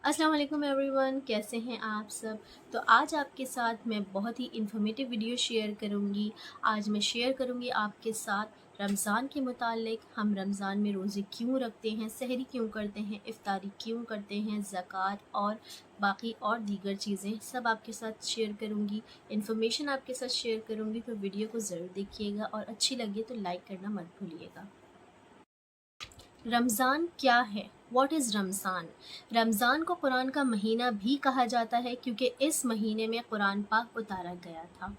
अस्सलाम वालेकुम एवरीवन, कैसे हैं आप सब। तो आज आपके साथ मैं बहुत ही इन्फॉर्मेटिव वीडियो शेयर करूंगी। आज मैं शेयर करूंगी आपके साथ रमज़ान के मुतालिक, हम रमज़ान में रोज़े क्यों रखते हैं, सहरी क्यों करते हैं, इफ्तारी क्यों करते हैं, ज़कात और बाकी और दीगर चीज़ें सब आपके साथ शेयर करूंगी। इन्फॉर्मेशन आपके साथ शेयर करूंगी, तो वीडियो को ज़रूर देखिएगा और अच्छी लगे तो लाइक करना मत भूलिएगा। रमज़ान क्या है? What is Ramzan? रमज़ान को कुरान का महीना भी कहा जाता है क्योंकि इस महीने में कुरान पाक उतारा गया था।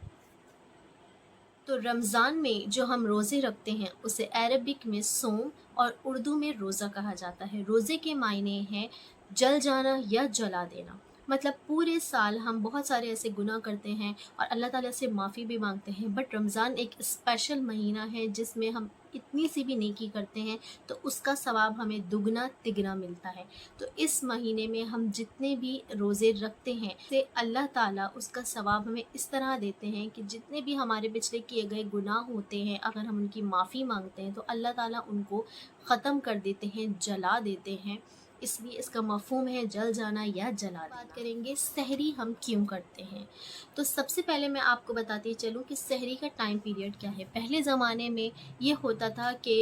तो रमज़ान में जो हम रोज़े रखते हैं उसे अरबिक में सोम और उर्दू में रोज़ा कहा जाता है। रोज़े के मायने हैं जल जाना या जला देना। मतलब पूरे साल हम बहुत सारे ऐसे गुनाह करते हैं और अल्लाह ताला से माफ़ी भी मांगते हैं, बट रमज़ान एक स्पेशल महीना है जिसमें हम इतनी सी भी नेकी करते हैं तो उसका सवाब हमें दुगना तिगना मिलता है। तो इस महीने में हम जितने भी रोज़े रखते हैं से अल्लाह ताला उसका सवाब हमें इस तरह देते हैं कि जितने भी हमारे पिछले किए गए गुनाह होते हैं, अगर हम उनकी माफ़ी मांगते हैं तो अल्लाह ताला उनको ख़त्म कर देते हैं, जला देते हैं। इसलिए इसका मफ़हूम है जल जाना या जला देना। बात करेंगे सहरी हम क्यों करते हैं। तो सबसे पहले मैं आपको बताती चलूँ कि सहरी का टाइम पीरियड क्या है। पहले ज़माने में ये होता था कि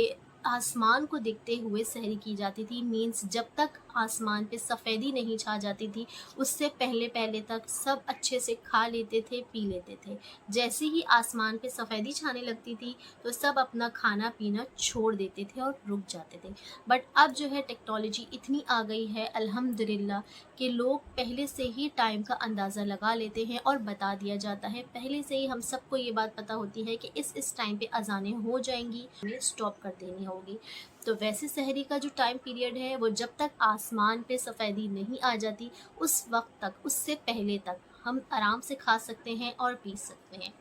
आसमान को देखते हुए सहरी की जाती थी। मीन्स जब तक आसमान पे सफ़ेदी नहीं छा जाती थी उससे पहले पहले तक सब अच्छे से खा लेते थे, पी लेते थे। जैसे ही आसमान पे सफ़ेदी छाने लगती थी तो सब अपना खाना पीना छोड़ देते थे और रुक जाते थे। बट अब जो है टेक्नोलॉजी इतनी आ गई है अल्हम्दुलिल्लाह कि लोग पहले से ही टाइम का अंदाज़ा लगा लेते हैं और बता दिया जाता है। पहले से ही हम सबको ये बात पता होती है कि इस टाइम पे अज़ानें हो जाएंगी, हमें स्टॉप कर देनी होगी। तो वैसे सहरी का जो टाइम पीरियड है वो जब तक आसमान पे सफ़ेदी नहीं आ जाती उस वक्त तक, उससे पहले तक हम आराम से खा सकते हैं और पी सकते हैं।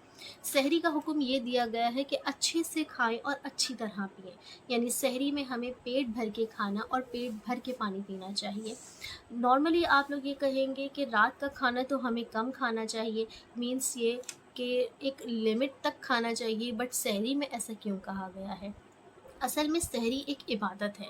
सहरी का हुक्म ये दिया गया है कि अच्छे से खाएं और अच्छी तरह पिएं। यानी सहरी में हमें पेट भर के खाना और पेट भर के पानी पीना चाहिए। नॉर्मली आप लोग ये कहेंगे कि रात का खाना तो हमें कम खाना चाहिए, मीन्स ये कि एक लिमिट तक खाना चाहिए, बट सहरी में ऐसा क्यों कहा गया है? असल में सहरी एक इबादत है।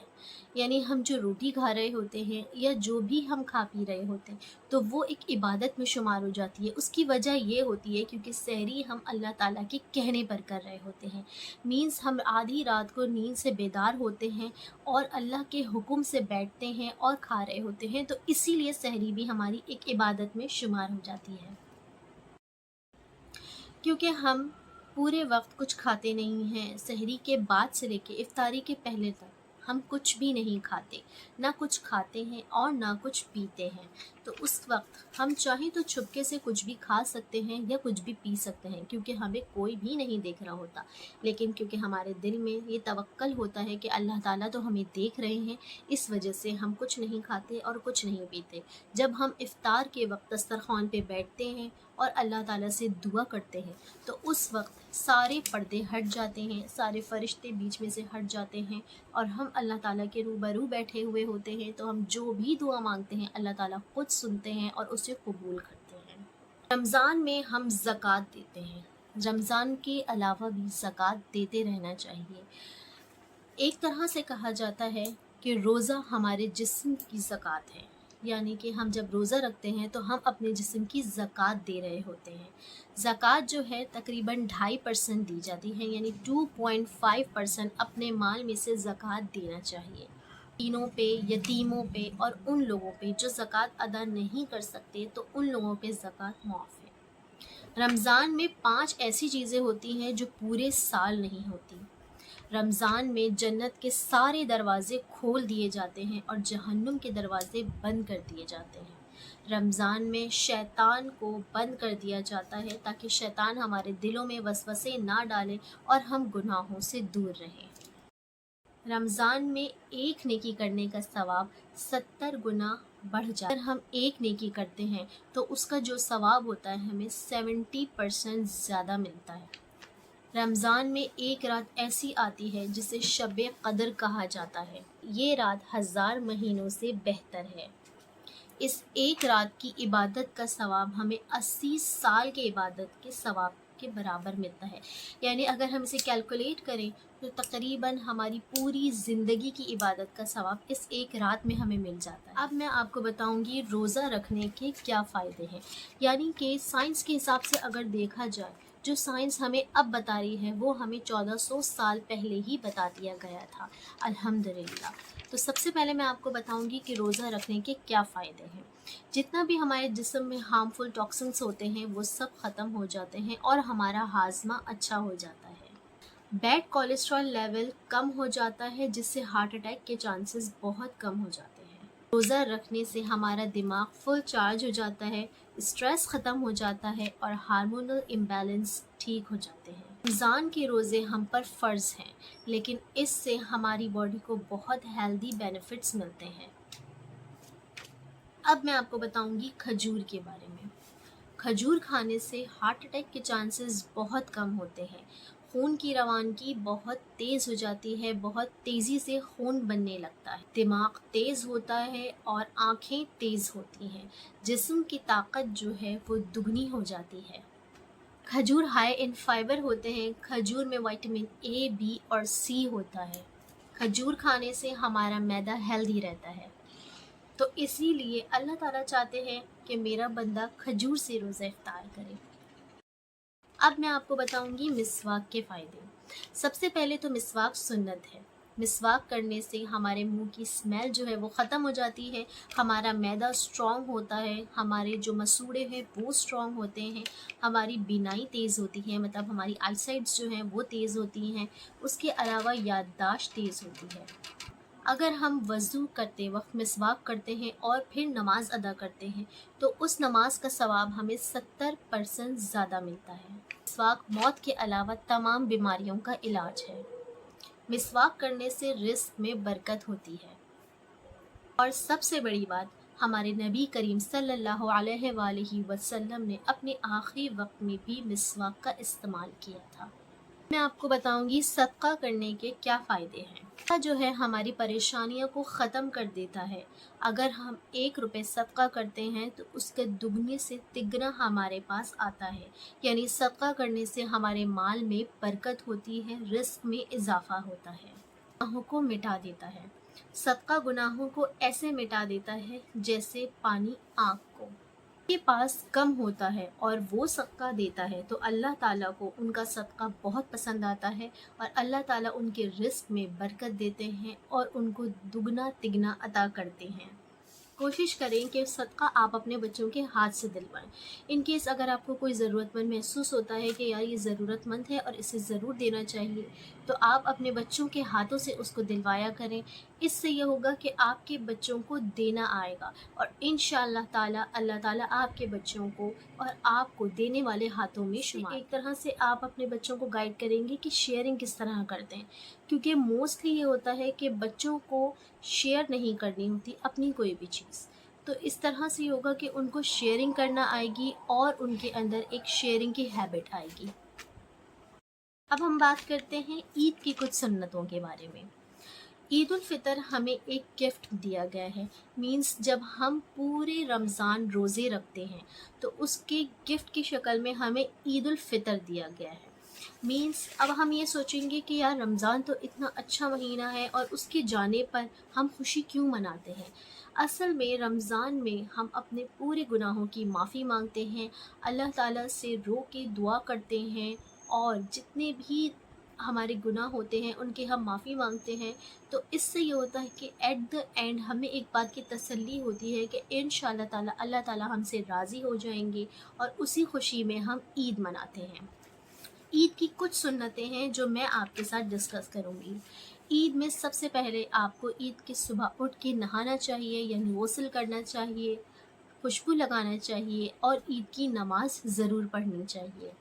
यानी हम जो रोटी खा रहे होते हैं या जो भी हम खा पी रहे होते हैं तो वो एक इबादत में शुमार हो जाती है। उसकी वजह ये होती है क्योंकि सहरी हम अल्लाह ताला के कहने पर कर रहे होते हैं। मीन्स हम आधी रात को नींद से बेदार होते हैं और अल्लाह के हुक्म से बैठते हैं और खा रहे होते हैं, तो इसीलिए सहरी भी हमारी एक इबादत में शुमार हो जाती है। क्योंकि हम पूरे वक्त कुछ खाते नहीं हैं। सहरी के बाद से लेके इफ्तारी के पहले तक हम कुछ भी नहीं खाते, ना कुछ खाते हैं और ना कुछ पीते हैं। तो उस वक्त हम चाहें तो छुपके से कुछ भी खा सकते हैं या कुछ भी पी सकते हैं क्योंकि हमें कोई भी नहीं देख रहा होता। लेकिन क्योंकि हमारे दिल में ये तवक्कल होता है कि अल्लाह ताला तो हमें देख रहे हैं, इस वजह से हम कुछ नहीं खाते और कुछ नहीं पीते। जब हम इफ्तार के वक्त दस्तरखान पे बैठते हैं और अल्लाह ताला से दुआ करते हैं तो उस वक्त सारे पर्दे हट जाते हैं, सारे फरिश्ते बीच में से हट जाते हैं और हम अल्लाह ताला के रूबरू बैठे हुए होते हैं। तो हम जो भी दुआ मांगते हैं अल्लाह ताला खुद सुनते हैं और उसे कबूल करते हैं। रमज़ान में हम ज़कात देते हैं। रमज़ान के अलावा भी ज़कात देते रहना चाहिए। एक तरह से कहा जाता है कि रोज़ा हमारे जिस्म की ज़कात है। यानी कि हम जब रोज़ा रखते हैं तो हम अपने जिस्म की ज़कात दे रहे होते हैं। ज़कात जो है तकरीबन 2.5% दी जाती है, यानी 2.5% अपने माल में से ज़कात देना चाहिए। तीनों पे, यतीमों पे और उन लोगों पे जो ज़कात अदा नहीं कर सकते तो उन लोगों पे ज़कात मुआफ़ है। रमज़ान में 5 ऐसी चीज़ें होती हैं जो पूरे साल नहीं होती। रमज़ान में जन्नत के सारे दरवाज़े खोल दिए जाते हैं और जहन्नुम के दरवाज़े बंद कर दिए जाते हैं। रमज़ान में शैतान को बंद कर दिया जाता है ताकि शैतान हमारे दिलों में वसवसे ना डाले और हम गुनाहों से दूर रहें। रमज़ान में एक नेकी करने का सवाब 70 गुना बढ़ जाता है। अगर हम एक नेकी करते हैं तो उसका जो सवाब होता है हमें 70% ज़्यादा मिलता है। रमज़ान में एक रात ऐसी आती है जिसे शब-ए क़द्र कहा जाता है। ये रात 1000 महीनों से बेहतर है। इस एक रात की इबादत का सवाब हमें 80 साल के इबादत के सवाब के बराबर मिलता है। यानी अगर हम इसे कैलकुलेट करें तो तकरीबन हमारी पूरी ज़िंदगी की इबादत का सवाब इस एक रात में हमें मिल जाता है। अब मैं आपको बताऊंगी रोज़ा रखने के क्या फ़ायदे हैं। यानी कि साइंस के हिसाब से अगर देखा जाए, जो साइंस हमें अब बता रही है वो हमें 1400 साल पहले ही बता दिया गया था, अल्हम्दुलिल्लाह। तो सबसे पहले मैं आपको बताऊंगी कि रोज़ा रखने के क्या फ़ायदे हैं। जितना भी हमारे जिस्म में हार्मफुल टॉक्सिन्स होते हैं वो सब ख़त्म हो जाते हैं और हमारा हाजमा अच्छा हो जाता है। बैड कोलेस्ट्रॉल लेवल कम हो जाता है, जिससे हार्ट अटैक के चांसेस बहुत कम हो जाते हैं। रोज़ा रखने से हमारा दिमाग फुल चार्ज हो जाता है, स्ट्रेस ख़त्म हो जाता है और हार्मोनल इम्बैलेंस ठीक हो जाते हैं। रमज़ान के रोज़े हम पर फ़र्ज़ हैं, लेकिन इससे हमारी बॉडी को बहुत हेल्दी बेनिफिट्स मिलते हैं। अब मैं आपको बताऊंगी खजूर के बारे में। खजूर खाने से हार्ट अटैक के चांसेस बहुत कम होते हैं। खून की रवानगी बहुत तेज़ हो जाती है, बहुत तेज़ी से खून बनने लगता है, दिमाग तेज़ होता है और आँखें तेज़ होती हैं। जिस्म की ताकत जो है वो दुगनी हो जाती है। खजूर हाई इन फाइबर होते हैं। खजूर में विटामिन ए, बी और सी होता है। खजूर खाने से हमारा मैदा हेल्दी रहता है। तो इसीलिए अल्लाह ताला चाहते हैं कि मेरा बंदा खजूर से रोज़ा इफ्तार करे। अब मैं आपको बताऊंगी मिसवाक के फ़ायदे। सबसे पहले तो मिसवाक सुन्नत है। मिसवाक करने से हमारे मुंह की स्मेल जो है वो ख़त्म हो जाती है, हमारा मैदा स्ट्रॉन्ग होता है, हमारे जो मसूड़े हैं वो स्ट्रॉन्ग होते हैं, हमारी बीनाई तेज़ होती है, मतलब हमारी आईसाइट्स जो हैं वो तेज़ होती हैं। उसके अलावा याददाश्त तेज़ होती है। अगर हम वज़ू करते वक्त मिसवाक करते हैं और फिर नमाज अदा करते हैं तो उस नमाज का सवाब हमें 70% ज़्यादा मिलता है। मिसवाक मौत के अलावा तमाम बीमारियों का इलाज है। मिसवाक करने से रिस्क में बरकत होती है। और सबसे बड़ी बात, हमारे नबी करीम सल्लल्लाहु अलैहि वसल्लम ने अपने आखिरी वक्त में भी मिसवाक का इस्तेमाल किया था। मैं आपको बताऊंगी सदका करने के क्या फ़ायदे हैं। सदका जो है हमारी परेशानियों को ख़त्म कर देता है। अगर हम 1 रुपये सदका करते हैं तो उसके दुगने से तिगना हमारे पास आता है। यानी सदका करने से हमारे माल में बरकत होती है, रिस्क में इजाफा होता है, गुनाहों को मिटा देता है। सदका गुनाहों को ऐसे मिटा देता है जैसे पानी आग को। के पास कम होता है और वो सदका देता है तो अल्लाह ताला को उनका सदका बहुत पसंद आता है और अल्लाह ताला उनके रिस्क में बरकत देते हैं और उनको दुगना तिगना अता करते हैं। कोशिश करें कि सदका आप अपने बच्चों के हाथ से दिलवाएं। इन केस अगर आपको कोई ज़रूरतमंद महसूस होता है कि यार ये ज़रूरतमंद है और इसे ज़रूर देना चाहिए, तो आप अपने बच्चों के हाथों से उसको दिलवाया करें। इससे ये होगा कि आपके बच्चों को देना आएगा और इंशाअल्लाह ताला अल्लाह ताला आपके बच्चों को और आपको देने वाले हाथों में शुमार। एक तरह से आप अपने बच्चों को गाइड करेंगे कि शेयरिंग किस तरह करते हैं, क्योंकि मोस्टली ये होता है कि बच्चों को शेयर नहीं करनी होती अपनी कोई भी चीज़। तो इस तरह से होगा कि उनको शेयरिंग करना आएगी और उनके अंदर एक शेयरिंग की हैबिट आएगी। अब हम बात करते हैं ईद की कुछ सुन्नतों के बारे में। ईद उल फितर हमें एक गिफ्ट दिया गया है। मींस जब हम पूरे रमज़ान रोज़े रखते हैं तो उसके गिफ्ट की शक्ल में हमें ईद उल फितर दिया गया है। मींस अब हम ये सोचेंगे कि यार रमज़ान तो इतना अच्छा महीना है और उसके जाने पर हम खुशी क्यों मनाते हैं। असल में रमज़ान में हम अपने पूरे गुनाहों की माफ़ी मांगते हैं, अल्लाह ताला से रो के दुआ करते हैं और जितने भी हमारे गुनाह होते हैं उनकी हम माफ़ी मांगते हैं। तो इससे ये होता है कि एट द एंड हमें एक बात की तसल्ली होती है कि इंशाअल्लाह ताला अल्लाह ताला हमसे राज़ी हो जाएंगे और उसी खुशी में हम ईद मनाते हैं। ईद की कुछ सुन्नतें हैं जो मैं आपके साथ डिस्कस करूँगी। ईद में सबसे पहले आपको ईद की सुबह उठ के नहाना चाहिए, यानी गुस्ल करना चाहिए, खुशबू लगाना चाहिए और ईद की नमाज ज़रूर पढ़नी चाहिए।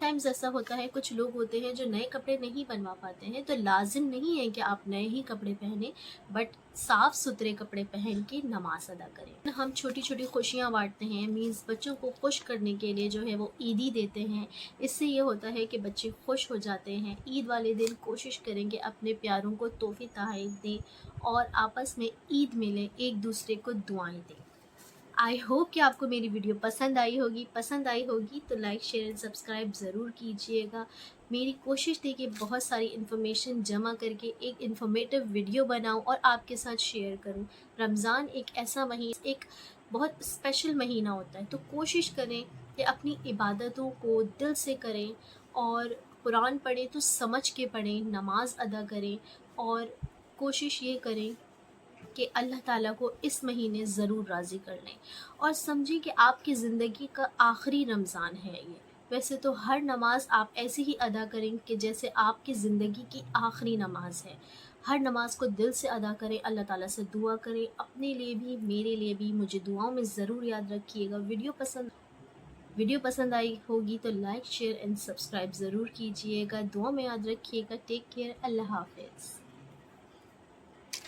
टाइम्स ऐसा होता है, कुछ लोग होते हैं जो नए कपड़े नहीं बनवा पाते हैं, तो लाजिम नहीं है कि आप नए ही कपड़े पहने, बट साफ़ सुथरे कपड़े पहन के नमाज अदा करें। हम छोटी छोटी खुशियाँ बांटते हैं, मीन्स बच्चों को खुश करने के लिए जो है वो ईदी देते हैं। इससे ये होता है कि बच्चे खुश हो जाते हैं। ईद वाले दिन कोशिश करें कि अपने प्यारों को तोहफ़े तोहफ़े दें और आपस में ईद मिले, एक दूसरे को दुआएं दें। आई होप कि आपको मेरी वीडियो पसंद आई होगी तो लाइक शेयर एंड सब्सक्राइब ज़रूर कीजिएगा। मेरी कोशिश थी कि बहुत सारी इन्फॉर्मेशन जमा करके एक इन्फॉर्मेटिव वीडियो बनाऊं और आपके साथ शेयर करूं। रमज़ान एक ऐसा महीना, एक बहुत स्पेशल महीना होता है, तो कोशिश करें कि अपनी इबादतों को दिल से करें और कुरान पढ़ें तो समझ के पढ़ें, नमाज अदा करें और कोशिश ये करें कि अल्लाह ताला को इस महीने ज़रूर राज़ी कर लें और समझें कि आपकी ज़िंदगी का आखिरी रमज़ान है ये। वैसे तो हर नमाज आप ऐसे ही अदा करें कि जैसे आपकी ज़िंदगी की आखिरी नमाज है। हर नमाज को दिल से अदा करें, अल्लाह ताला से दुआ करें, अपने लिए भी मेरे लिए भी। मुझे दुआओं में ज़रूर याद रखिएगा। वीडियो पसंद आई होगी तो लाइक शेयर एंड सब्सक्राइब ज़रूर कीजिएगा। दुआ में याद रखिएगा। Take care. अल्लाह हाफिज़।